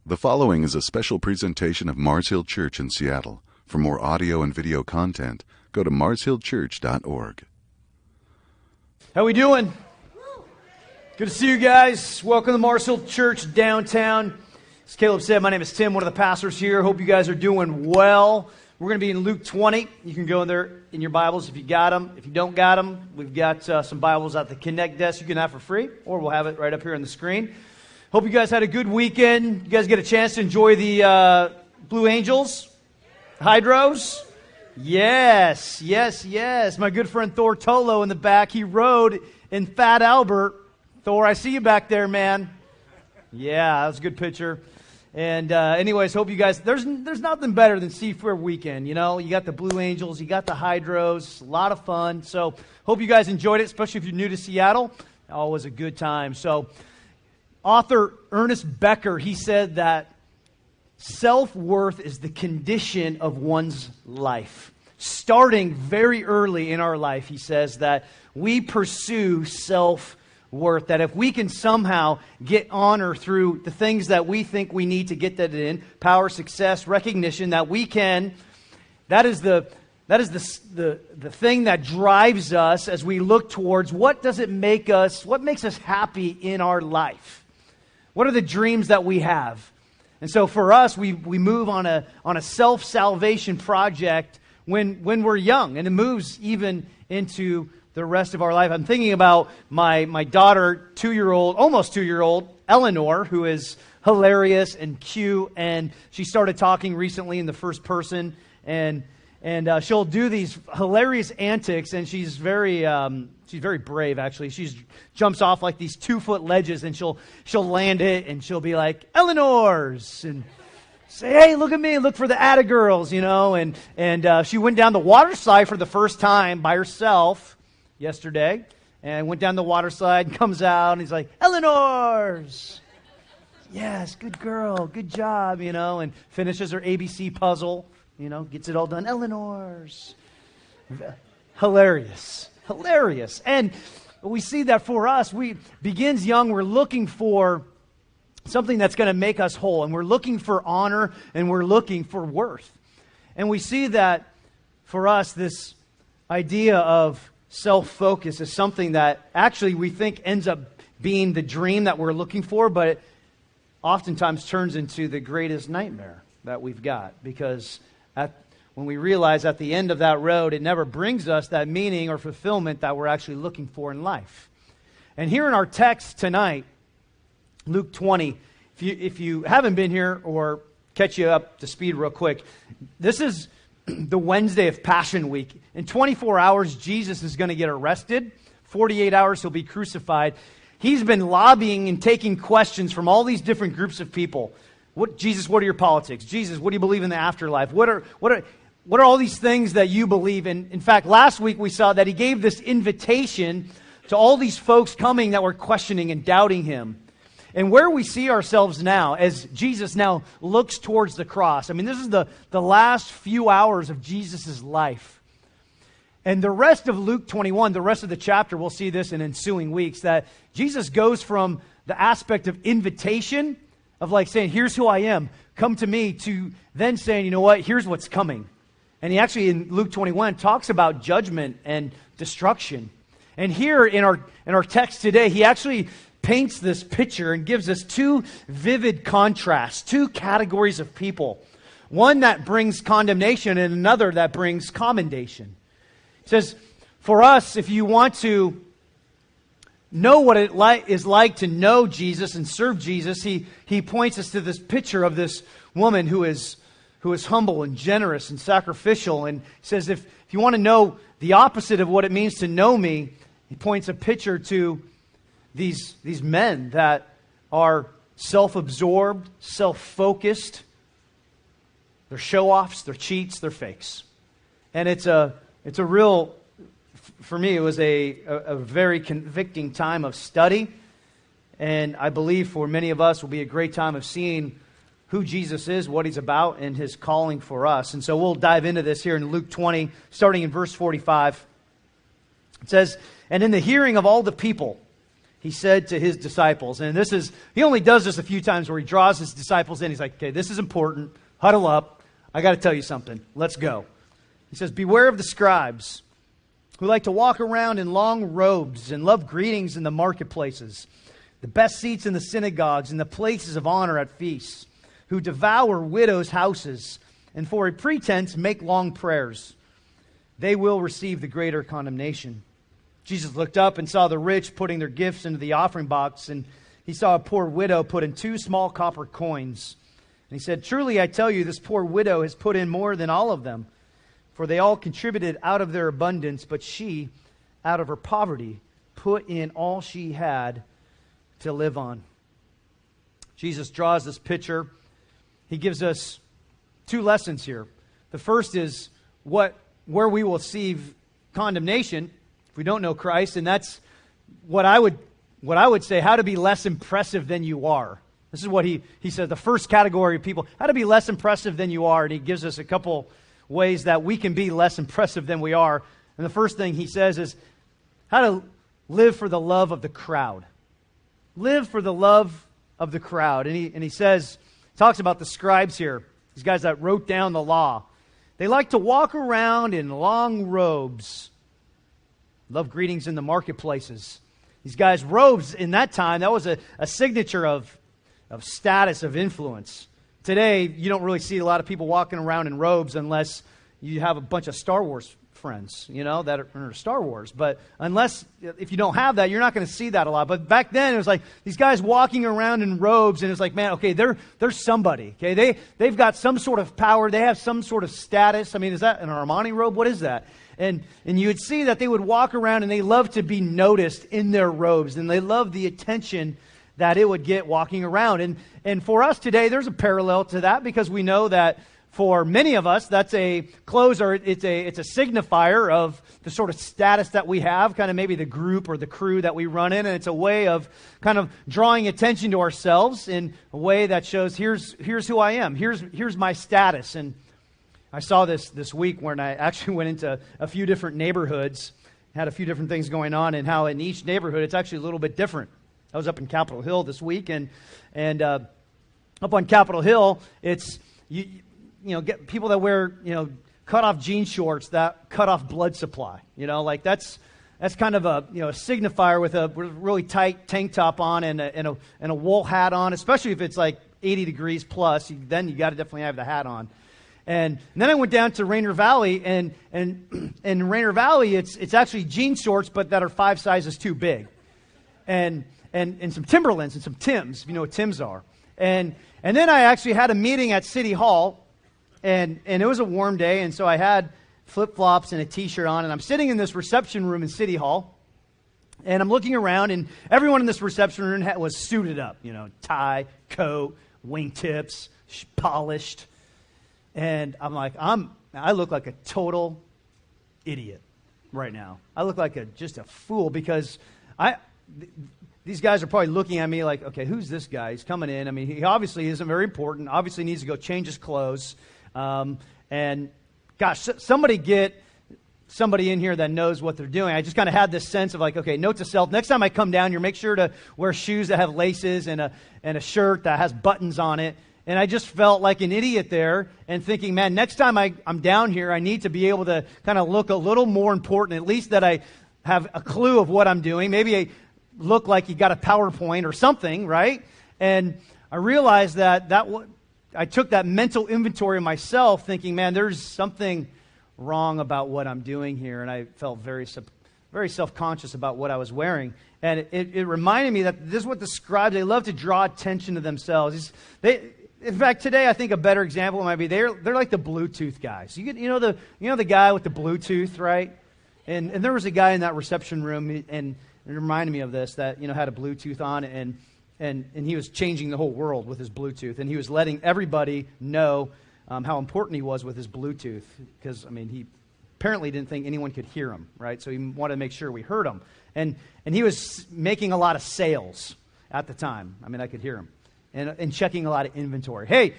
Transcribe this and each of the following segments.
The following is a special presentation of Mars Hill Church in Seattle. For more audio and video content, go to marshillchurch.org. How we doing? Good to see you guys. Welcome to Mars Hill Church downtown. As Caleb said, my name is Tim, one of the pastors here. Hope you guys are doing well. We're going to be in Luke 20. You can go in there in your Bibles if you got them. If you don't got them, we've got some Bibles at the Connect desk you can have for free, or we'll have it right up here on the screen. Hope you guys had a good weekend. You guys get a chance to enjoy the Blue Angels, Hydros. Yes. My good friend Thor Tolo in the back, he rode in Fat Albert. Thor, I see you back there, man. Yeah, that was a good picture. And anyways, hope you guys, there's nothing better than Seafair weekend, you know. You got the Blue Angels, you got the Hydros, a lot of fun. So hope you guys enjoyed it, especially if you're new to Seattle. Always a good time. So author Ernest Becker, he said that self-worth is the condition of one's life. Starting very early in our life, he says that we pursue self-worth, that if we can somehow get honor through the things that we think we need to get that in, power, success, recognition, that we can, that is the thing that drives us as we look towards what makes us happy in our life. What are the dreams that we have? And so for us, we move on a self-salvation project when we're young, and it moves even into the rest of our life. I'm thinking about my daughter, almost 2-year-old, Eleanor, who is hilarious and cute, and she started talking recently in the first person, and she'll do these hilarious antics, and she's very brave, actually. She jumps off like these 2-foot ledges, and she'll land it, and she'll be like, Eleanor's, and say, hey, look at me, look for the Atta girls, you know. And she went down the water slide for the first time by herself yesterday, and went down the water slide, and comes out, and he's like, Eleanor's. Yes, good girl, good job, you know, and finishes her ABC puzzle, you know, gets it all done. Eleanor's. Hilarious. And we see that for us, begins young, we're looking for something that's going to make us whole, and we're looking for honor, and we're looking for worth. And we see that for us, this idea of self-focus is something that actually we think ends up being the dream that we're looking for, but it oftentimes turns into the greatest nightmare that we've got, because when we realize at the end of that road, it never brings us that meaning or fulfillment that we're actually looking for in life. And here in our text tonight, Luke 20, if you haven't been here, or catch you up to speed real quick, this is the Wednesday of Passion Week. In 24 hours, Jesus is going to get arrested. 48 hours, he'll be crucified. He's been lobbying and taking questions from all these different groups of people. Jesus, what are your politics? Jesus, what do you believe in the afterlife? What are all these things that you believe in? In fact, last week we saw that he gave this invitation to all these folks coming that were questioning and doubting him. And where we see ourselves now, as Jesus now looks towards the cross, I mean, this is the last few hours of Jesus' life. And the rest of Luke 21, the rest of the chapter, we'll see this in ensuing weeks, that Jesus goes from the aspect of invitation, of like saying, here's who I am, come to me, to then saying, you know what, here's what's coming. And he actually, in Luke 21, talks about judgment and destruction. And here in our text today, he actually paints this picture and gives us two vivid contrasts, two categories of people. One that brings condemnation and another that brings commendation. He says, for us, if you want to know what it is like to know Jesus and serve Jesus, he points us to this picture of this woman who is humble and generous and sacrificial, and says if you want to know the opposite of what it means to know me, he points a picture to these men that are self-absorbed, self-focused. They're show-offs, they're cheats, they're fakes. And it's a real, for me, it was a very convicting time of study, and I believe for many of us will be a great time of seeing who Jesus is, what he's about, and his calling for us. And so we'll dive into this here in Luke 20, starting in verse 45. It says, and in the hearing of all the people, he said to his disciples, and he only does this a few times where he draws his disciples in. He's like, okay, this is important. Huddle up. I got to tell you something. Let's go. He says, beware of the scribes who like to walk around in long robes and love greetings in the marketplaces, the best seats in the synagogues and the places of honor at feasts, who devour widows' houses and for a pretense make long prayers. They will receive the greater condemnation. Jesus looked up and saw the rich putting their gifts into the offering box, and he saw a poor widow put in 2 small copper coins. And he said, truly I tell you, this poor widow has put in more than all of them, for they all contributed out of their abundance, but she, out of her poverty, put in all she had to live on. Jesus draws this picture. He gives us 2 lessons here. The first is where we will receive condemnation if we don't know Christ, and that's what I would say, how to be less impressive than you are. This is what he says, the first category of people, how to be less impressive than you are, and he gives us a couple ways that we can be less impressive than we are. And the first thing he says is how to live for the love of the crowd. Live for the love of the crowd. And he talks about the scribes here, these guys that wrote down the law. They like to walk around in long robes. Love greetings in the marketplaces. These guys' robes in that time, that was a signature of status, of influence. Today, you don't really see a lot of people walking around in robes unless you have a bunch of Star Wars friends, that are Star Wars. But if you don't have that, you're not going to see that a lot. But back then, it was like these guys walking around in robes, and it's like, man, okay, they're somebody. Okay, they've got some sort of power. They have some sort of status. I mean, is that an Armani robe? What is that? And you would see that they would walk around, and they loved to be noticed in their robes, and they loved the attention that it would get walking around. And for us today, there's a parallel to that, because we know that for many of us, that's clothes it's a signifier of the sort of status that we have, kind of maybe the group or the crew that we run in, and it's a way of kind of drawing attention to ourselves in a way that shows here's who I am, here's my status. And I saw this week when I actually went into a few different neighborhoods, had a few different things going on, and how in each neighborhood it's actually a little bit different. I was up in Capitol Hill this week, and up on Capitol Hill, it's get people that wear cut off jean shorts that cut off blood supply. That's kind of a a signifier with a really tight tank top on and a wool hat on, especially if it's like 80 degrees plus. Then you got to definitely have the hat on. And then I went down to Rainier Valley, and in Rainier Valley, it's actually jean shorts, but that are 5 sizes too big, and some Timberlands and some Tims, if you know what Tims are. And then I actually had a meeting at City Hall, and it was a warm day, and so I had flip-flops and a T-shirt on, and I'm sitting in this reception room in City Hall, and I'm looking around, and everyone in this reception room was suited up, tie, coat, wingtips, polished. And I'm like, I look like a total idiot right now. I look like just a fool, because these guys are probably looking at me like, okay, who's this guy? He's coming in. I mean, he obviously isn't very important. Obviously needs to go change his clothes. And gosh, somebody get somebody in here that knows what they're doing. I just kind of had this sense of like, okay, note to self, next time I come down here, make sure to wear shoes that have laces and a shirt that has buttons on it. And I just felt like an idiot there, and thinking, man, next time I'm down here, I need to be able to kind of look a little more important, at least that I have a clue of what I'm doing. Maybe I look like you got a PowerPoint or something, right? And I realized that I took that mental inventory of myself, thinking, man, there's something wrong about what I'm doing here. And I felt very self-conscious about what I was wearing. And it reminded me that this is what the scribes, they love to draw attention to themselves. In fact, today I think a better example might be they're like the Bluetooth guys. You know the guy with the Bluetooth, right? And there was a guy in that reception room, and it reminded me of this, that had a Bluetooth on, and he was changing the whole world with his Bluetooth, and he was letting everybody know how important he was with his Bluetooth, because he apparently didn't think anyone could hear him, right? So he wanted to make sure we heard him, and he was making a lot of sales at the time. I could hear him. And checking a lot of inventory. Hey,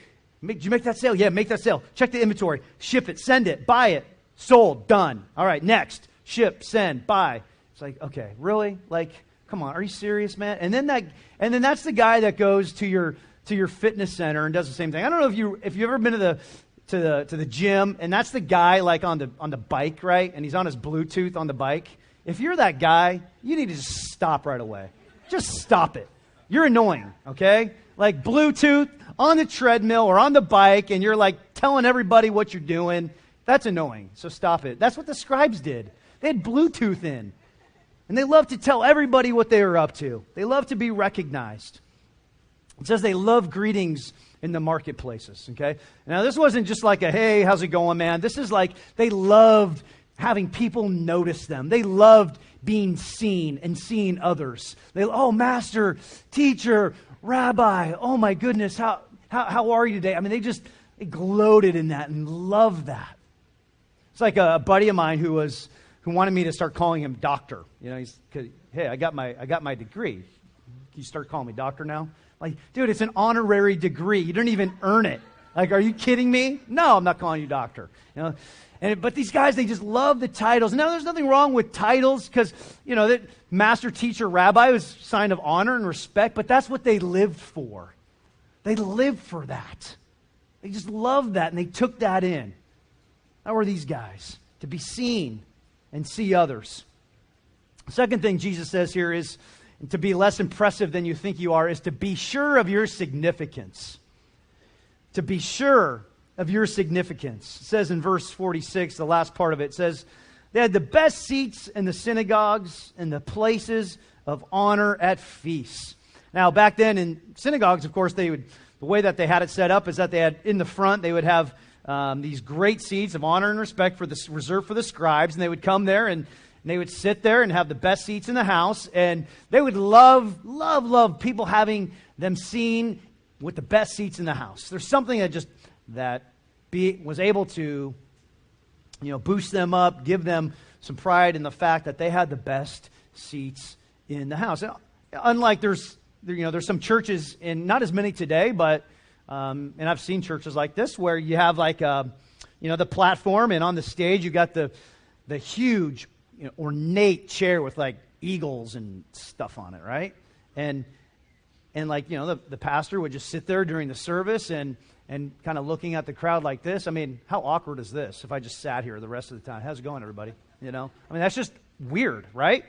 did you make that sale? Yeah, make that sale. Check the inventory. Ship it. Send it. Buy it. Sold. Done. All right, next. Ship. Send. Buy. It's like, okay, really? Like, Come on, are you serious, man? And then that's the guy that goes to your fitness center and does the same thing. I don't know if you've ever been to the gym, and that's the guy like on the bike, right? And he's on his Bluetooth on the bike. If you're that guy, you need to just stop right away. Just stop it. You're annoying, okay? Like Bluetooth on the treadmill or on the bike, and you're like telling everybody what you're doing. That's annoying, so stop it. That's what the scribes did. They had Bluetooth in, and they loved to tell everybody what they were up to. They loved to be recognized. It says they love greetings in the marketplaces, okay? Now, this wasn't just like a, hey, how's it going, man? This is like they loved having people notice them. They loved being seen and seeing others. Oh, master, teacher, rabbi, oh my goodness, how are you today? I mean, they gloated in that and loved that. It's like a buddy of mine who wanted me to start calling him doctor. You know, hey, I got my degree. Can you start calling me doctor now? Like, dude, it's an honorary degree. You didn't even earn it. Like, are you kidding me? No, I'm not calling you doctor. You know, but these guys, they just love the titles. Now, there's nothing wrong with titles because, you know, that master, teacher, rabbi was a sign of honor and respect, but that's what they lived for. They lived for that. They just loved that, and they took that in. How are these guys? To be seen and see others. The second thing Jesus says here is, to be less impressive than you think you are, is to be sure of your significance. To be sure of your significance. It says in verse 46, the last part of it, says, they had the best seats in the synagogues and the places of honor at feasts. Now, back then in synagogues, of course, the way that they had it set up is that they had, in the front, they would have these great seats of honor and respect reserved for the scribes, and they would come there and they would sit there and have the best seats in the house, and they would love people having them seen with the best seats in the house. There's something that was able to, you know, boost them up, give them some pride in the fact that they had the best seats in the house. And unlike there's some churches, and not as many today, but and I've seen churches like this where you have like the platform, and on the stage you got the huge, ornate chair with like eagles and stuff on it, right? And like, the pastor would just sit there during the service and kind of looking at the crowd like this. I mean, how awkward is this if I just sat here the rest of the time? How's it going, everybody? I mean, that's just weird, right?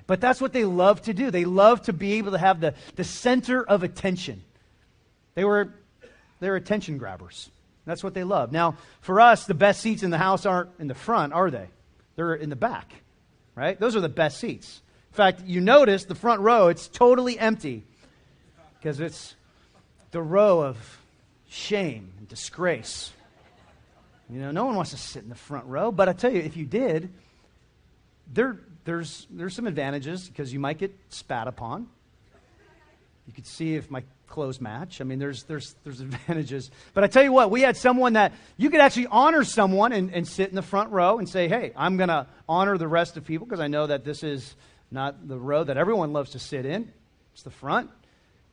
But that's what they love to do. They love to be able to have the center of attention. They're attention grabbers. That's what they love. Now, for us, the best seats in the house aren't in the front, are they? They're in the back, right? Those are the best seats. In fact, you notice the front row, it's totally empty because it's the row of shame and disgrace. No one wants to sit in the front row, but I tell you, if you did, there's some advantages because you might get spat upon. You could see if my clothes match. I mean, there's advantages. But I tell you what, we had someone that you could actually honor someone and sit in the front row and say, hey, I'm going to honor the rest of people because I know that this is not the row that everyone loves to sit in. It's the front.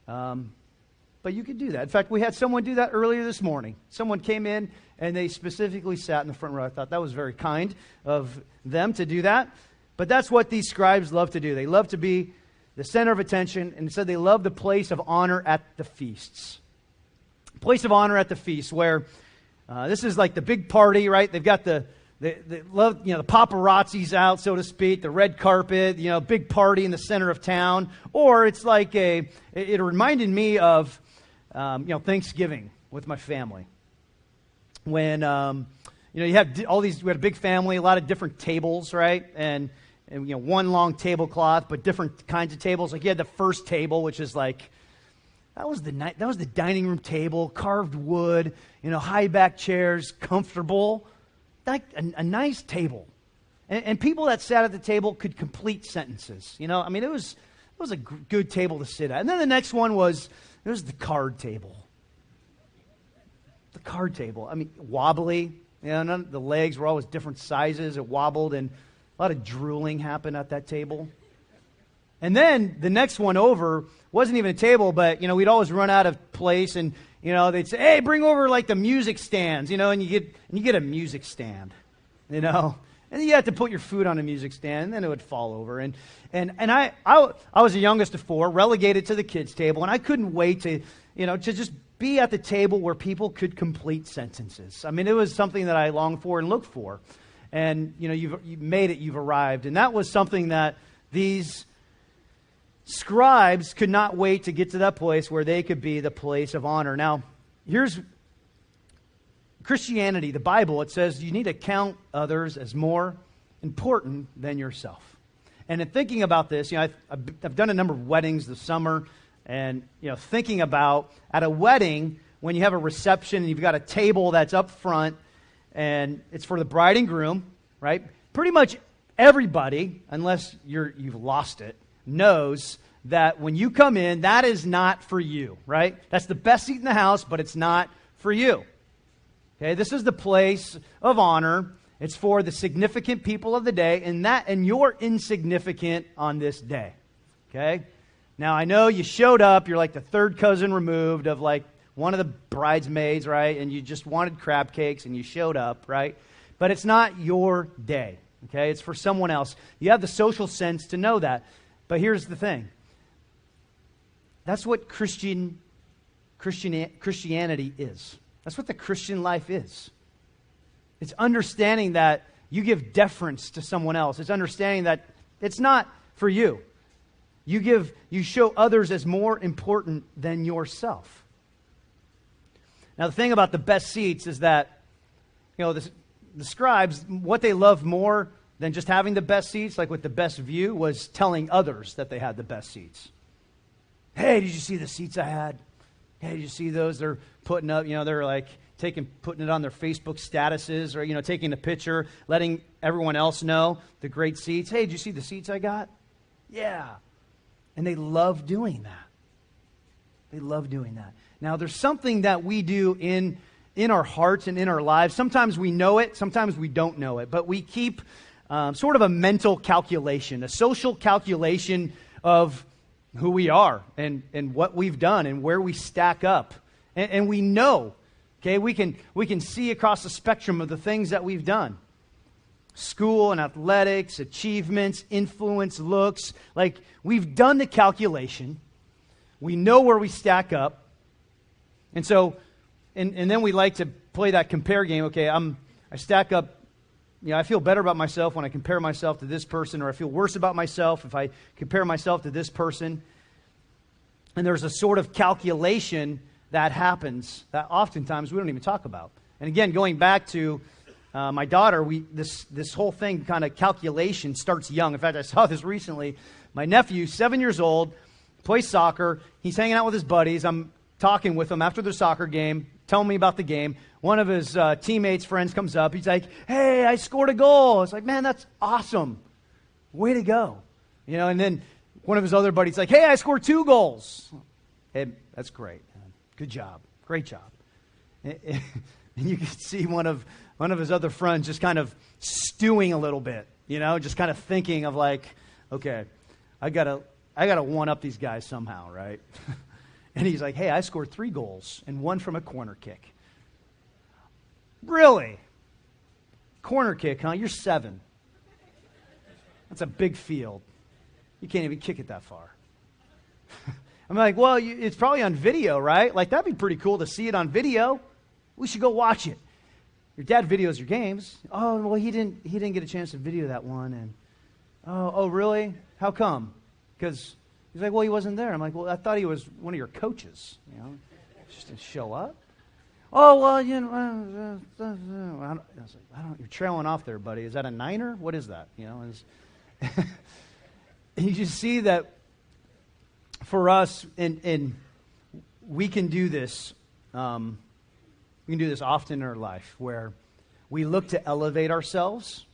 But you could do that. In fact, we had someone do that earlier this morning. Someone came in and they specifically sat in the front row. I thought that was very kind of them to do that. But that's what these scribes love to do. They love to be the center of attention, and it said they love the place of honor at the feasts. Place of honor at the feast, where this is like the big party, right? They've got the love, the paparazzi's out, so to speak, the red carpet, big party in the center of town. Or it's like it reminded me of Thanksgiving with my family. When you have all these, we had a big family, a lot of different tables, right? And one long tablecloth, but different kinds of tables. Like you had the first table, which is like that was the dining room table, carved wood, high back chairs, comfortable, like a nice table, and people that sat at the table could complete sentences. It was a good table to sit at. And then the next one was the card table. The card table. I mean, wobbly. The legs were always different sizes. It wobbled, and a lot of drooling happened at that table. And then the next one over wasn't even a table, but, we'd always run out of place, and, they'd say, hey, bring over, like, the music stands, and you get a music stand, And then you had to put your food on a music stand, and then it would fall over. And I was the youngest of four, relegated to the kids' table, and I couldn't wait to just be at the table where people could complete sentences. I mean, it was something that I longed for and looked for. And, you've made it, you've arrived. And that was something that these scribes could not wait to get to that place where they could be the place of honor. Now, here's Christianity, the Bible. It says you need to count others as more important than yourself. And in thinking about this, I've done a number of weddings this summer, and thinking about at a wedding when you have a reception and you've got a table that's up front and it's for the bride and groom, right? Pretty much everybody, unless you've lost it, knows that when you come in, that is not for you, right? That's the best seat in the house, but it's not for you. Okay, this is the place of honor. It's for the significant people of the day, and you're insignificant on this day. Okay? Now, I know you showed up, you're like the third cousin removed of like one of the bridesmaids, right? And you just wanted crab cakes and you showed up, right? But it's not your day. Okay? It's for someone else. You have the social sense to know that. But here's the thing. That's what Christianity is. That's what the Christian life is. It's understanding that you give deference to someone else. It's understanding that it's not for you. You show others as more important than yourself. Now, the thing about the best seats is that, the scribes, what they loved more than just having the best seats, like with the best view, was telling others that they had the best seats. Hey, did you see the seats I had? Hey, did you see those? They're putting up, they're like putting it on their Facebook statuses or, taking a picture, letting everyone else know the great seats. Hey, did you see the seats I got? Yeah. And they love doing that. They love doing that. Now, there's something that we do in our hearts and in our lives. Sometimes we know it, sometimes we don't know it, but we keep sort of a mental calculation, a social calculation of who we are and what we've done and where we stack up. And we know, okay, we can see across the spectrum of the things that we've done. School and athletics, achievements, influence, looks. Like, we've done the calculation. We know where we stack up. And so, and then we like to play that compare game. Okay, I stack up. I feel better about myself when I compare myself to this person, or I feel worse about myself if I compare myself to this person. And there's a sort of calculation that happens that oftentimes we don't even talk about. And again, going back to my daughter, this whole thing, kind of calculation, starts young. In fact, I saw this recently. My nephew, 7 years old, plays soccer. He's hanging out with his buddies. I'm talking with him after the soccer game, telling me about the game. One of his teammates' friends comes up. He's like, hey, I scored a goal. It's like, man, that's awesome. Way to go. And then one of his other buddies like, hey, I scored 2 goals. Hey, that's great. Good job. Great job. And you can see one of his other friends just kind of stewing a little bit, just kind of thinking of like, okay, I gotta one-up these guys somehow, right? And he's like, hey, I scored 3 goals and 1 from a corner kick. Really? Corner kick, huh? You're 7. That's a big field. You can't even kick it that far. I'm like, well, it's probably on video, right? Like, that'd be pretty cool to see it on video. We should go watch it. Your dad videos your games. Oh, well, he didn't get a chance to video that one. And oh, really? How come? Because he's like, well, he wasn't there. I'm like, well, I thought he was one of your coaches. Just didn't show up. Oh, well, I was like, you're trailing off there, buddy. Is that a niner? What is that? You just see that for us, and we can do this. We can do this often in our life, where we look to elevate ourselves,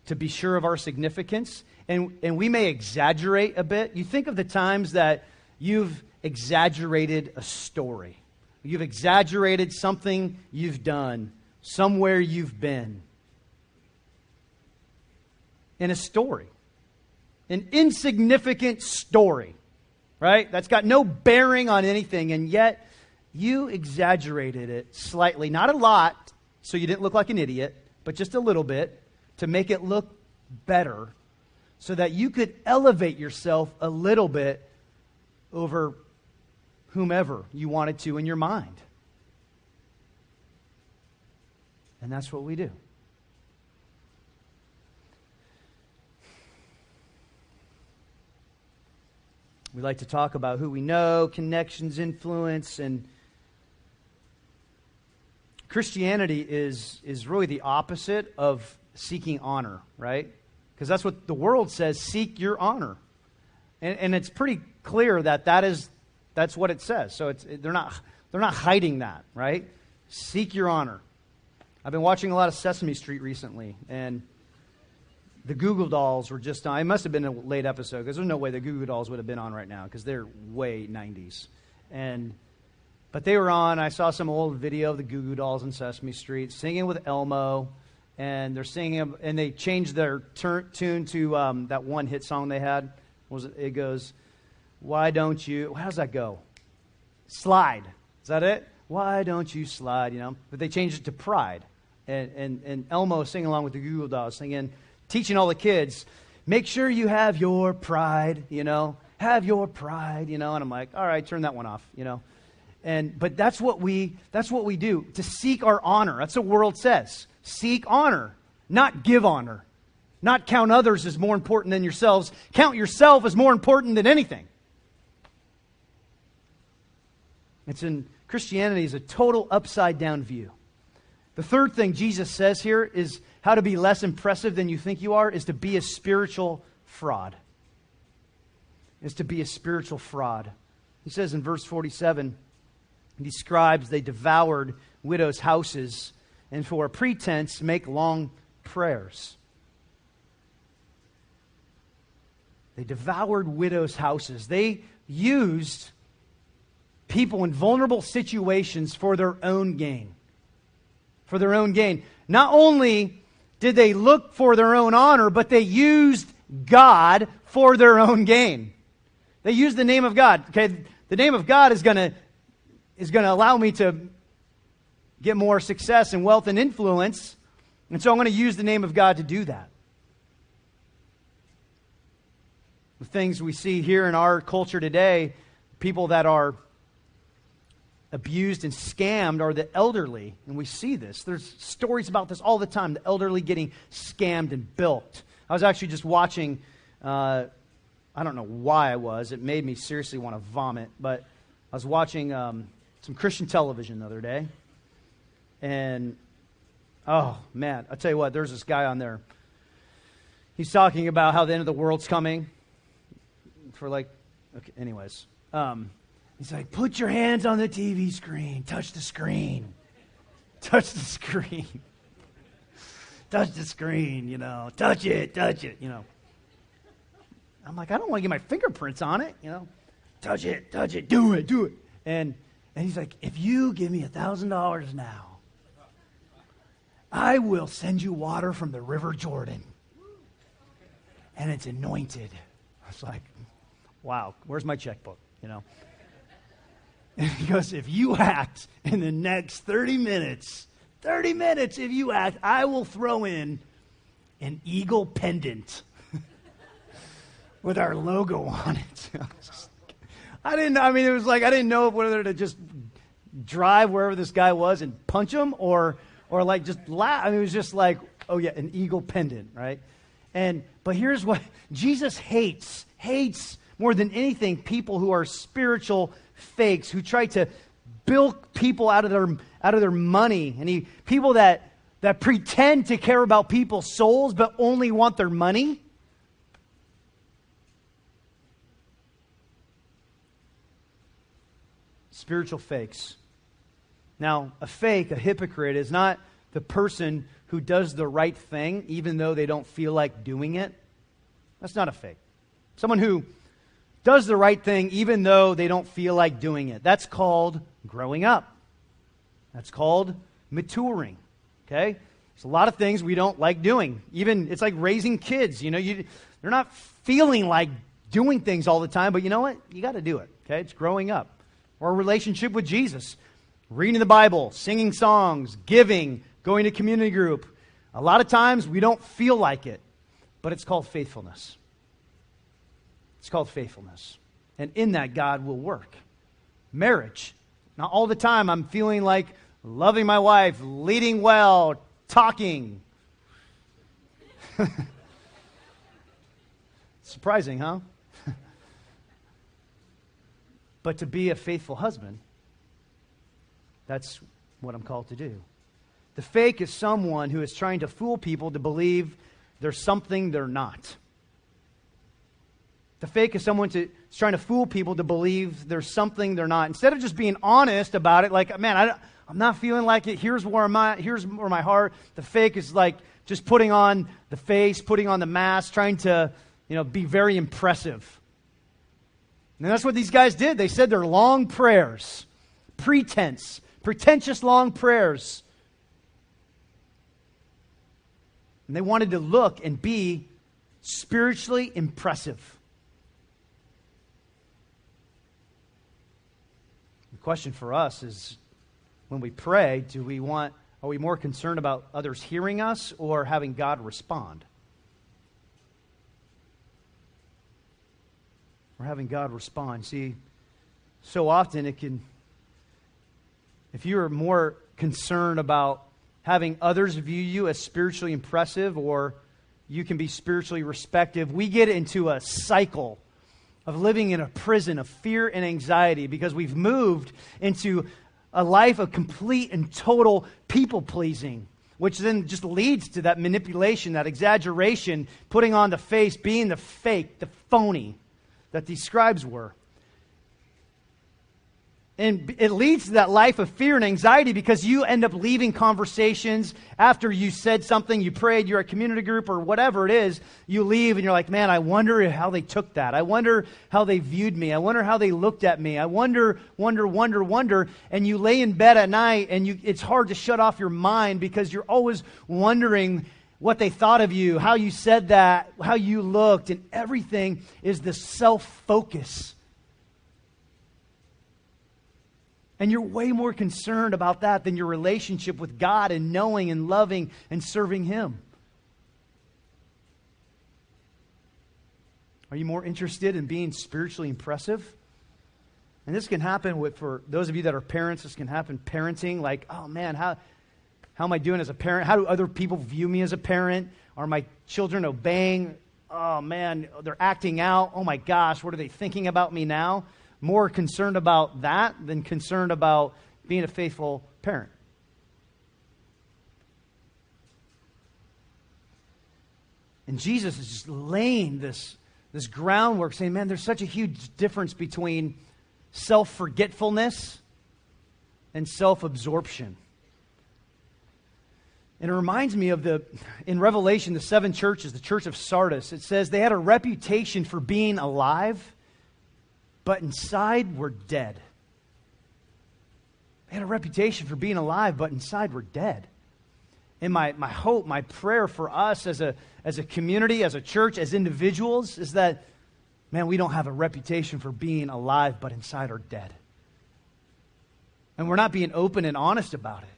to be sure of our significance, and we may exaggerate a bit. You think of the times that you've exaggerated a story. You've exaggerated something you've done, somewhere you've been. In a story. An insignificant story, right? That's got no bearing on anything, and yet you exaggerated it slightly. Not a lot, so you didn't look like an idiot, but just a little bit, to make it look better so that you could elevate yourself a little bit over whomever you wanted to in your mind. And that's what we do. We like to talk about who we know, connections, influence, and Christianity is really the opposite of seeking honor, right? Because that's what the world says, seek your honor. And it's pretty clear that's what it says. So they're not hiding that, right? Seek your honor. I've been watching a lot of Sesame Street recently, and the Goo Goo Dolls were just on. It must have been a late episode, because there's no way the Goo Goo Dolls would have been on right now, because they're way 90s. But they were on. I saw some old video of the Goo Goo Dolls in Sesame Street singing with Elmo, and they're singing, and they changed their tune to that one hit song they had. It goes, "Why don't you?" How does that go? Slide. Is that it? Why don't you slide? You know. But they changed it to Pride, and Elmo singing along with the Goo Goo Dolls, singing, teaching all the kids, make sure you have your pride. You know, have your pride. You know. And I'm like, all right, turn that one off. You know. But that's what we do, to seek our honor. That's what the world says. Seek honor, not give honor. Not count others as more important than yourselves. Count yourself as more important than anything. Christianity is a total upside down view. The third thing Jesus says here is how to be less impressive than you think you are, is to be a spiritual fraud. Is to be a spiritual fraud. He says in verse 47, these scribes, they devoured widows' houses, and for a pretense make long prayers. They devoured widows' houses. They used people in vulnerable situations for their own gain. For their own gain. Not only did they look for their own honor, but they used God for their own gain. They used the name of God. Okay, the name of God is going to allow me to get more success and wealth and influence, and so I'm going to use the name of God to do that. The things we see here in our culture today, people that are abused and scammed are the elderly. And we see this. There's stories about this all the time, the elderly getting scammed and bilked. I was actually just watching, I don't know why I was. It made me seriously want to vomit. But I was watching some Christian television the other day. And, oh, man, I'll tell you what, there's this guy on there. He's talking about how the end of the world's coming. Anyways. He's like, put your hands on the TV screen. Touch the screen. Touch the screen. Touch the screen, you know. Touch it, you know. I'm like, I don't want to get my fingerprints on it, you know. Touch it, do it. And he's like, if you give me $1,000 now, I will send you water from the River Jordan. And it's anointed. I was like, wow, where's my checkbook, you know? And he goes, if you act in the next 30 minutes, if you act, I will throw in an eagle pendant with our logo on it. I didn't know whether to just drive wherever this guy was and punch him or like just laugh. I mean, it was just like, oh yeah, an eagle pendant, right? But here's what Jesus hates more than anything, people who are spiritual fakes, who try to bilk people out of their money, and people that pretend to care about people's souls but only want their money. Spiritual fakes. Now, a hypocrite, is not the person who does the right thing even though they don't feel like doing it. That's not a fake. Someone who does the right thing even though they don't feel like doing it. That's called growing up. That's called maturing. Okay? There's a lot of things we don't like doing. Even, it's like raising kids. You know, they're not feeling like doing things all the time, but you know what? You got to do it. Okay? It's growing up. Or a relationship with Jesus. Reading the Bible, singing songs, giving, going to community group, A lot of times we don't feel like it, but it's called faithfulness. It's called faithfulness. And in that, God will work. Marriage. Not all the time I'm feeling like loving my wife, leading well, talking. Surprising, huh? But to be a faithful husband, that's what I'm called to do. The fake is someone who is trying to fool people to believe there's something they're not. The fake is someone who's trying to fool people to believe there's something they're not. Instead of just being honest about it, like, man, I'm not feeling like it. Here's where my heart. The fake is like just putting on the face, putting on the mask, trying to, be very impressive. And that's what these guys did. They said their long prayers, pretentious long prayers. And they wanted to look and be spiritually impressive. The question for us is, when we pray, are we more concerned about others hearing us or having God respond? Or having God respond. See, so often if you are more concerned about having others view you as spiritually impressive, or you can be spiritually respected, we get into a cycle of living in a prison of fear and anxiety because we've moved into a life of complete and total people-pleasing, which then just leads to that manipulation, that exaggeration, putting on the face, being the fake, the phony that these scribes were. And it leads to that life of fear and anxiety because you end up leaving conversations after you said something, you prayed, you're at a community group or whatever it is, you leave and you're like, man, I wonder how they took that. I wonder how they viewed me. I wonder how they looked at me. I wonder. And you lay in bed at night and it's hard to shut off your mind because you're always wondering what they thought of you, how you said that, how you looked, and everything is this self-focus. And you're way more concerned about that than your relationship with God and knowing and loving and serving Him. Are you more interested in being spiritually impressive? And this can happen for those of you that are parents, this can happen parenting, like, oh man, how am I doing as a parent? How do other people view me as a parent? Are my children obeying? Oh man, they're acting out. Oh my gosh, what are they thinking about me now? More concerned about that than concerned about being a faithful parent. And Jesus is just laying this groundwork, saying, man, there's such a huge difference between self-forgetfulness and self-absorption. And it reminds me of in Revelation, the 7 churches, the church of Sardis, it says they had a reputation for being alive, but inside were dead. They had a reputation for being alive, but inside were dead. And my hope, my prayer for us as a community, as a church, as individuals, is that, man, we don't have a reputation for being alive, but inside are dead. And we're not being open and honest about it.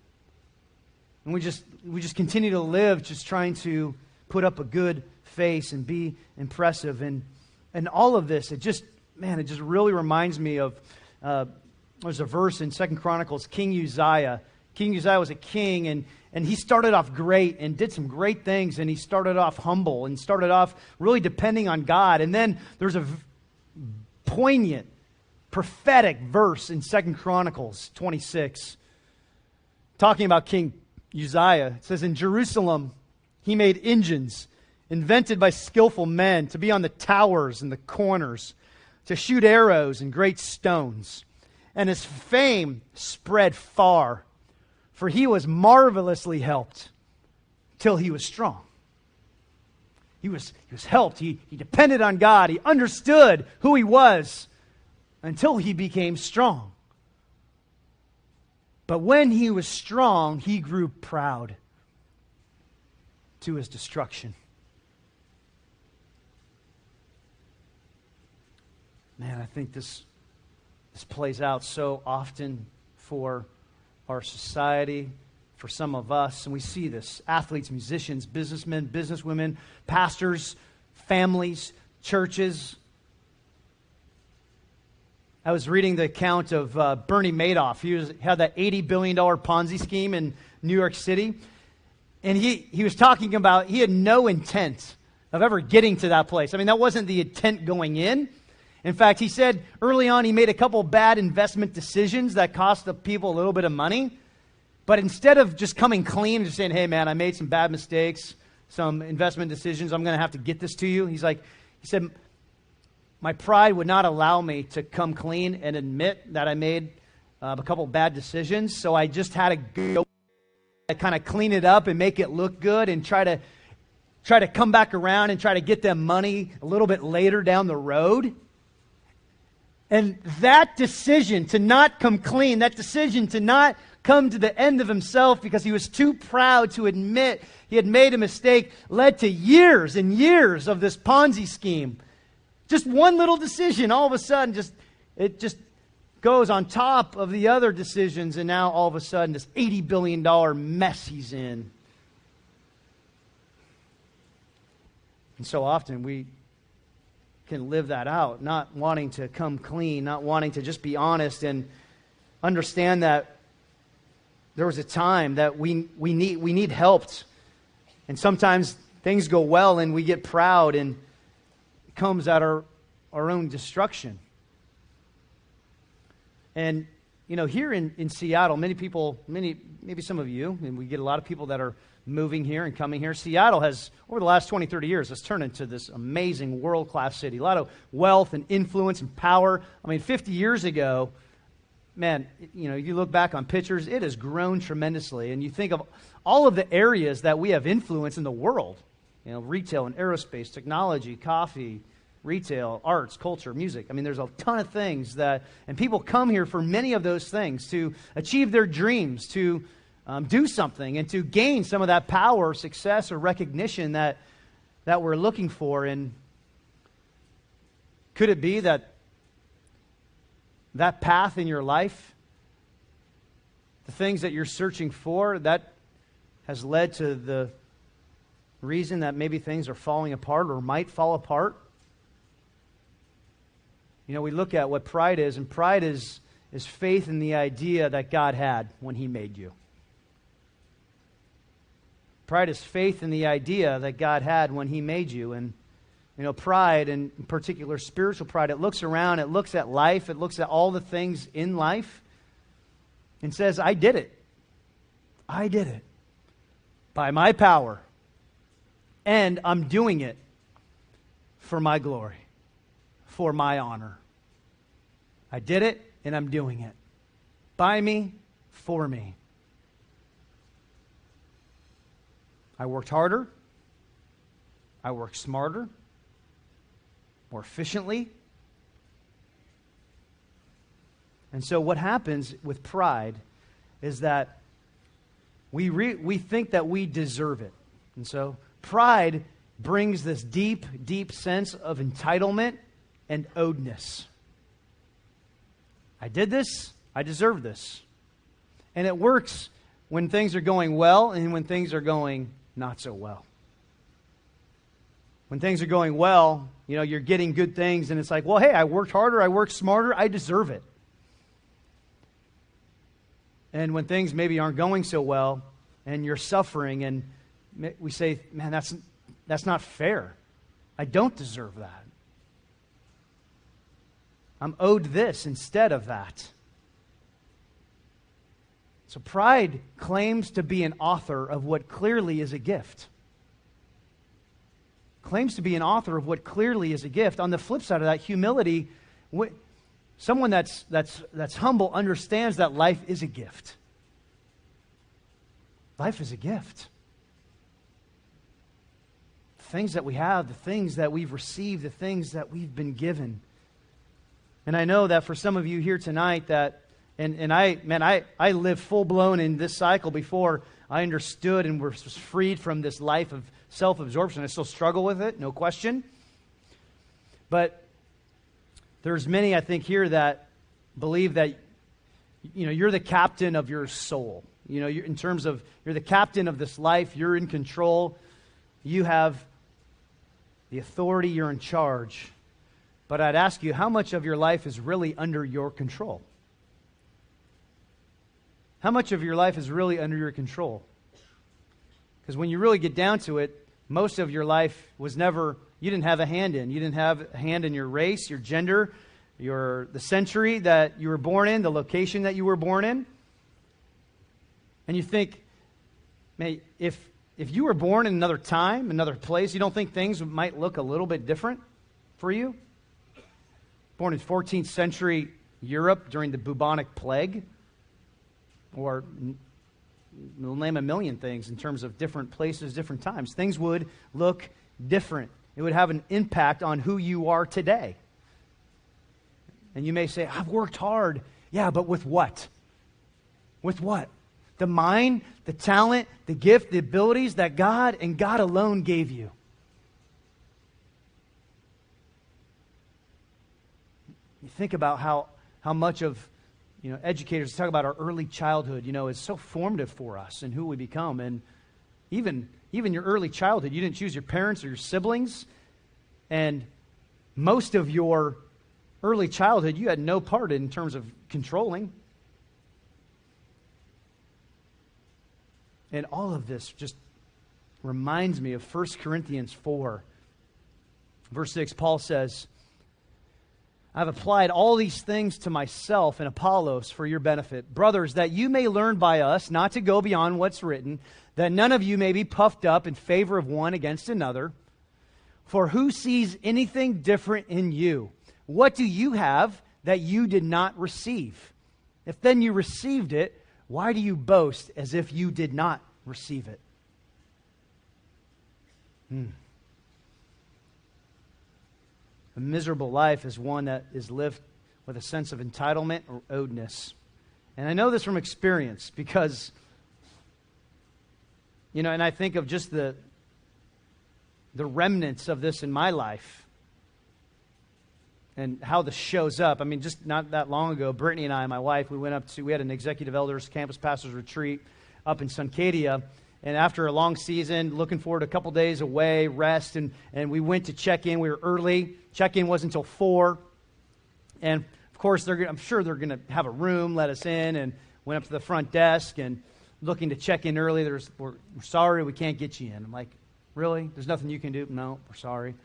And we just continue to live just trying to put up a good face and be impressive. And all of this, it just really reminds me of, there's a verse in 2 Chronicles, King Uzziah. King Uzziah was a king, and he started off great and did some great things, and he started off humble and started off really depending on God. And then there's a poignant, prophetic verse in 2 Chronicles 26, talking about King Uzziah. It says, in Jerusalem, he made engines invented by skillful men to be on the towers and the corners, to shoot arrows and great stones. And his fame spread far, for he was marvelously helped till he was strong. He was helped. He depended on God. He understood who he was until he became strong. But when he was strong, he grew proud to his destruction. Man, I think this plays out so often for our society, for some of us, and we see this, athletes, musicians, businessmen, businesswomen, pastors, families, churches. I was reading the account of Bernie Madoff. He had that $80 billion Ponzi scheme in New York City. And he was talking about he had no intent of ever getting to that place. I mean, that wasn't the intent going in. In fact, he said early on he made a couple bad investment decisions that cost the people a little bit of money. But instead of just coming clean and just saying, hey, man, I made some bad mistakes, some investment decisions, I'm going to have to get this to you. He said, my pride would not allow me to come clean and admit that I made a couple bad decisions. So I just had to go kind of clean it up and make it look good and try to come back around and try to get them money a little bit later down the road. And that decision to not come clean, that decision to not come to the end of himself because he was too proud to admit he had made a mistake, led to years and years of this Ponzi scheme. Just one little decision, all of a sudden, it just goes on top of the other decisions, and now all of a sudden, this $80 billion mess he's in. And so often we can live that out, not wanting to come clean, not wanting to just be honest and understand that there was a time that we need help. And sometimes things go well and we get proud and comes at our own destruction. And, here in Seattle, maybe some of you, and we get a lot of people that are moving here and coming here. Seattle has, over the last 20, 30 years, has turned into this amazing world-class city. A lot of wealth and influence and power. I mean, 50 years ago, man, you look back on pictures, it has grown tremendously. And you think of all of the areas that we have influence in the world. Retail and aerospace, technology, coffee, retail, arts, culture, music. I mean, there's a ton of things and people come here for many of those things to achieve their dreams, to do something, and to gain some of that power, success, or recognition that we're looking for. And could it be that path in your life, the things that you're searching for, that has led to the reason that maybe things are falling apart or might fall apart? We look at what pride is, and pride is faith in the idea that God had when He made you. Pride is faith in the idea that God had when He made you. And, pride, and in particular spiritual pride, it looks around, it looks at life, it looks at all the things in life, and says, I did it. I did it. By my power. And I'm doing it for my glory, for my honor. I did it, and I'm doing it. By me, for me. I worked harder. I worked smarter, more efficiently. And so what happens with pride is that we think that we deserve it. And so pride brings this deep, deep sense of entitlement and owedness. I did this, I deserve this. And it works when things are going well and when things are going not so well. When things are going well, you're getting good things, and it's like, well, hey, I worked harder, I worked smarter, I deserve it. And when things maybe aren't going so well, and you're suffering, and we say, man, that's not fair. I don't deserve that. I'm owed this instead of that. So pride claims to be an author of what clearly is a gift. Claims to be an author of what clearly is a gift. On the flip side of that, humility, someone that's humble understands that life is a gift. Life is a gift. The things that we have, the things that we've received, the things that we've been given. And I know that for some of you here tonight that, and I lived full-blown in this cycle before I understood and was freed from this life of self-absorption. I still struggle with it, no question. But there's many, I think, here that believe that, you're the captain of your soul. You know, in terms of you're the captain of this life, you're in control, you have the authority, you're in charge. But I'd ask you, how much of your life is really under your control? How much of your life is really under your control? Because when you really get down to it, most of your life was never, you didn't have a hand in. You didn't have a hand in your race, your gender, the century that you were born in, the location that you were born in. And you think, man, if you were born in another time, another place, you don't think things might look a little bit different for you? Born in 14th century Europe during the bubonic plague, or we'll name a million things in terms of different places, different times. Things would look different. It would have an impact on who you are today. And you may say, I've worked hard. Yeah, but with what? With what? The mind, the talent, the gift, the abilities that God and God alone gave you. You think about how much of, educators talk about our early childhood, is so formative for us and who we become. And even your early childhood, you didn't choose your parents or your siblings. And most of your early childhood, you had no part in terms of controlling. And all of this just reminds me of 1 Corinthians 4. Verse 6, Paul says, I've applied all these things to myself and Apollos for your benefit. Brothers, that you may learn by us not to go beyond what's written, that none of you may be puffed up in favor of one against another. For who sees anything different in you? What do you have that you did not receive? If then you received it, why do you boast as if you did not receive it? A miserable life is one that is lived with a sense of entitlement or owedness. And I know this from experience because, and I think of just the remnants of this in my life and how this shows up. I mean, just not that long ago, Brittany and I, my wife, we had an executive elders campus pastors retreat up in Suncadia. And after a long season, looking forward to a couple days away, rest, and we went to check in. We were early. Check-in wasn't until 4. And, of course, I'm sure they're going to have a room, let us in, and went up to the front desk and looking to check in early. We're sorry, we can't get you in. I'm like, really? There's nothing you can do? No, we're sorry.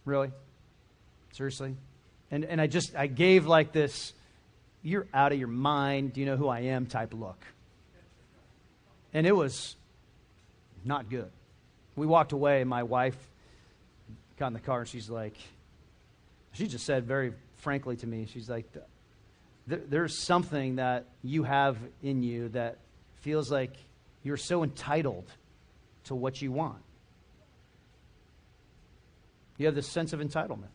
Really? Seriously? And I gave like this, you're out of your mind, do you know who I am type look. And it was not good. We walked away, and my wife got in the car, and she just said very frankly to me, she's like, there's something that you have in you that feels like you're so entitled to what you want. You have this sense of entitlement.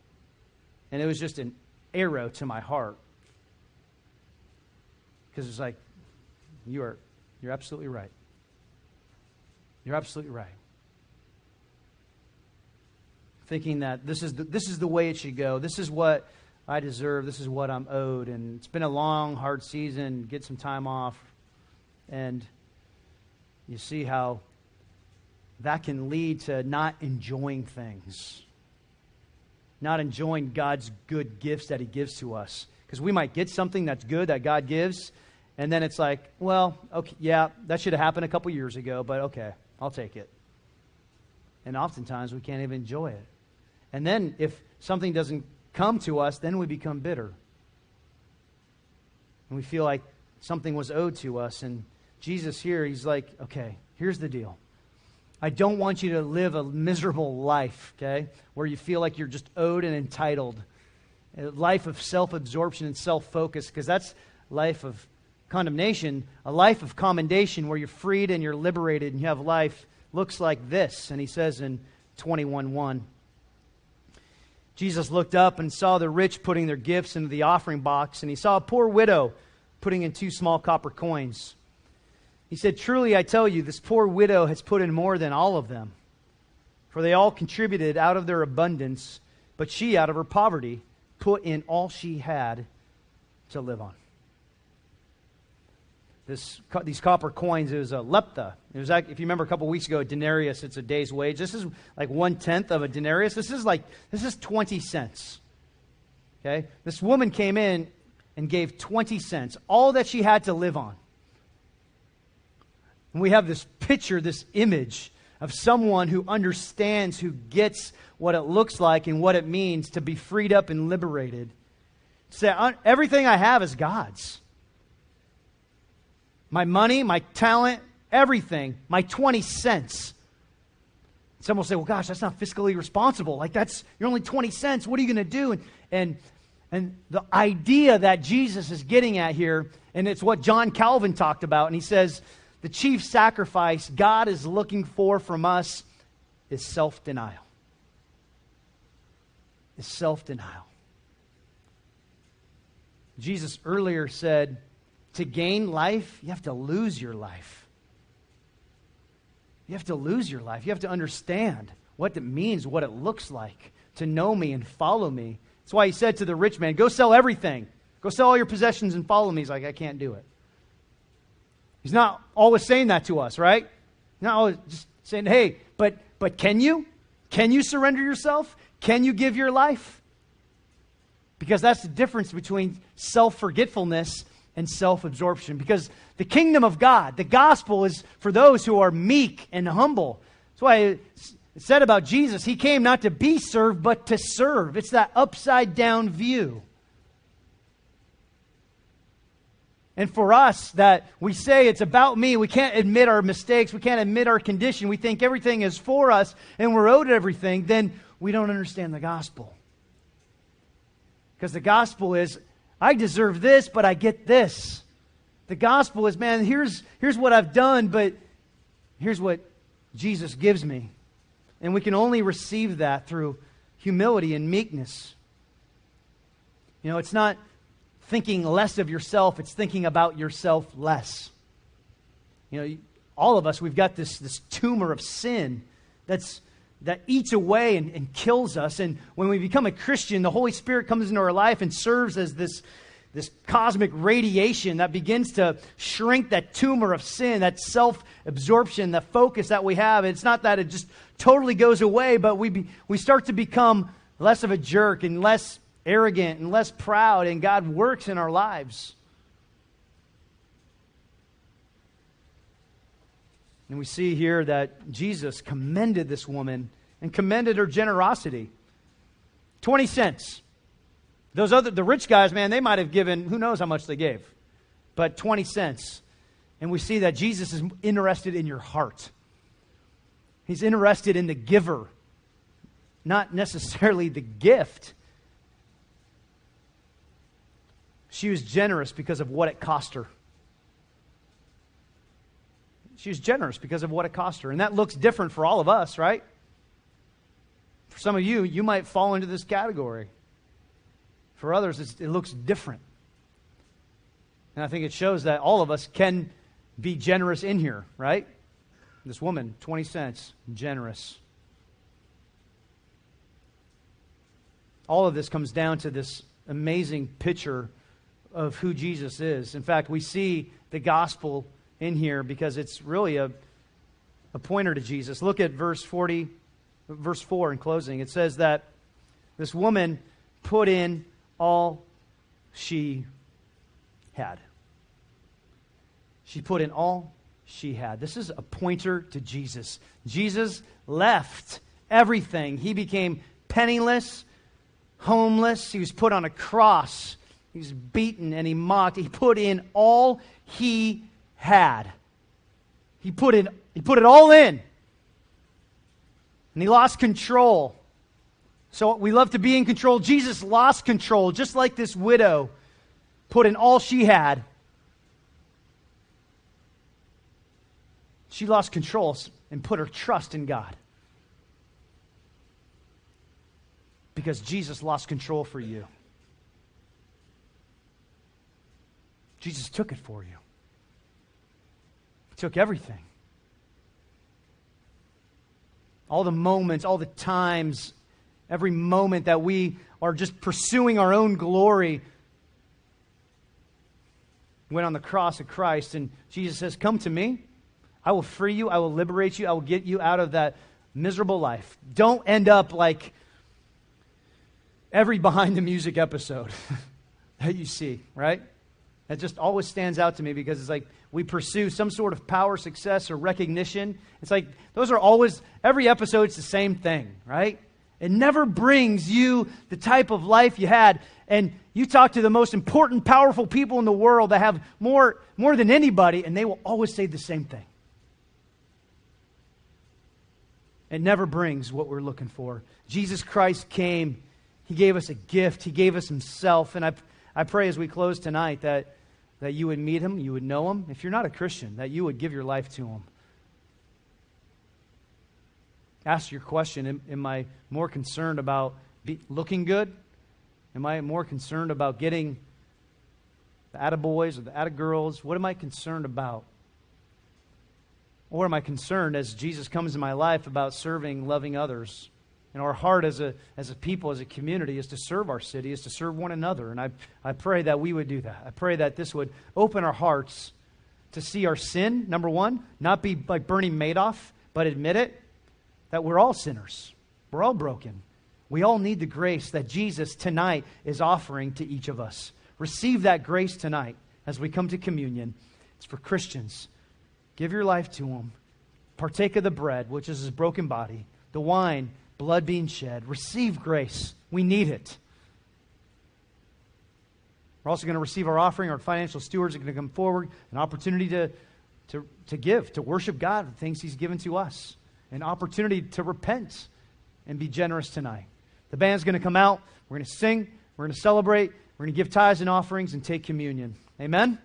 And it was just an arrow to my heart. Because it's like, you're absolutely right. You're absolutely right. Thinking that this is the way it should go. This is what I deserve. This is what I'm owed. And it's been a long, hard season. Get some time off. And you see how that can lead to not enjoying things. Not enjoying God's good gifts that He gives to us. Because we might get something that's good that God gives, and then it's like, well, okay, yeah, that should have happened a couple years ago, but okay, I'll take it. And oftentimes we can't even enjoy it. And then if something doesn't come to us, then we become bitter. And we feel like something was owed to us. And Jesus here, He's like, okay, here's the deal. I don't want you to live a miserable life, okay, where you feel like you're just owed and entitled. A life of self-absorption and self-focus, because that's life of condemnation. A life of commendation where you're freed and you're liberated and you have life looks like this. And He says in 21:1, Jesus looked up and saw the rich putting their gifts into the offering box, and He saw a poor widow putting in 2 small copper coins. He said, truly I tell you, this poor widow has put in more than all of them. For they all contributed out of their abundance, but she, out of her poverty, put in all she had to live on. these copper coins. It was a lepta. It was like, if you remember a couple weeks ago, a denarius, it's a day's wage. This is like 1/10 of a denarius. This is 20 cents. Okay? This woman came in and gave 20 cents, all that she had to live on. And we have this picture, this image of someone who understands, who gets what it looks like and what it means to be freed up and liberated. Say, everything I have is God's. My money, my talent, everything, my 20 cents. Some will say, well, gosh, that's not fiscally responsible. Like, you're only 20 cents. What are you going to do? And the idea that Jesus is getting at here, and it's what John Calvin talked about, and he says, the chief sacrifice God is looking for from us is self-denial. Is self-denial. Jesus earlier said, to gain life, you have to lose your life. You have to lose your life. You have to understand what it means, what it looks like to know me and follow me. That's why he said to the rich man, go sell everything. Go sell all your possessions and follow me. He's like, I can't do it. He's not always saying that to us, right? Not always just saying, hey, but can you? Can you surrender yourself? Can you give your life? Because that's the difference between self-forgetfulness and self-absorption. Because the kingdom of God, the gospel, is for those who are meek and humble. That's why it said about Jesus, he came not to be served, but to serve. It's that upside-down view. And for us, that we say it's about me, we can't admit our mistakes, we can't admit our condition, we think everything is for us, and we're owed everything, then we don't understand the gospel. Because the gospel is, I deserve this, but I get this. The gospel is, man, here's what I've done, but here's what Jesus gives me. And we can only receive that through humility and meekness. You know, it's not thinking less of yourself, it's thinking about yourself less. You know, all of us, we've got this tumor of sin that eats away and kills us. And when we become a Christian, the Holy Spirit comes into our life and serves as this cosmic radiation that begins to shrink that tumor of sin, that self-absorption, the focus that we have. It's not that it just totally goes away, but we start to become less of a jerk and less arrogant and less proud, and God works in our lives. And we see here that Jesus commended this woman and commended her generosity. 20 cents. The rich guys, man, they might have given, who knows how much they gave, but 20 cents. And we see that Jesus is interested in your heart. He's interested in the giver, not necessarily the gift. She was generous because of what it cost her. She was generous because of what it cost her. And that looks different for all of us, right? For some of you, you might fall into this category. For others, it looks different. And I think it shows that all of us can be generous in here, right? This woman, 20 cents, generous. All of this comes down to this amazing picture of who Jesus is. In fact, we see the gospel in here because it's really a pointer to Jesus. Look at verse 4 in closing. It says that this woman put in all she had. She put in all she had. This is a pointer to Jesus. Jesus left everything. He became penniless, homeless. He was put on a cross. He was beaten and he mocked. He put in all he had. He put it all in. And he lost control. So we love to be in control. Jesus lost control, just like this widow put in all she had. She lost control and put her trust in God. Because Jesus lost control for you. Jesus took it for you. He took everything. All the moments, all the times, every moment that we are just pursuing our own glory, went on the cross of Christ, and Jesus says, come to me. I will free you. I will liberate you. I will get you out of that miserable life. Don't end up like every Behind the Music episode that you see, right? That just always stands out to me because it's like we pursue some sort of power, success, or recognition. It's like those are always, every episode's the same thing, right? It never brings you the type of life you had. And you talk to the most important, powerful people in the world that have more than anybody, and they will always say the same thing. It never brings what we're looking for. Jesus Christ came. He gave us a gift. He gave us himself. And I pray as we close tonight that you would meet him, you would know him. If you're not a Christian, that you would give your life to him. Ask your question, am I more concerned about looking good? Am I more concerned about getting the attaboys or the attagirls? What am I concerned about? Or am I concerned as Jesus comes in my life about serving, loving others? And our heart as a people, as a community, is to serve our city, is to serve one another. And I pray that we would do that. I pray that this would open our hearts to see our sin, number one, not be like Bernie Madoff, but admit it, that we're all sinners. We're all broken. We all need the grace that Jesus tonight is offering to each of us. Receive that grace tonight as we come to communion. It's for Christians. Give your life to him. Partake of the bread, which is his broken body, the wine, blood being shed. Receive grace. We need it. We're also going to receive our offering. Our financial stewards are going to come forward. An opportunity to give, to worship God, the things he's given to us. An opportunity to repent and be generous tonight. The band's going to come out. We're going to sing. We're going to celebrate. We're going to give tithes and offerings and take communion. Amen?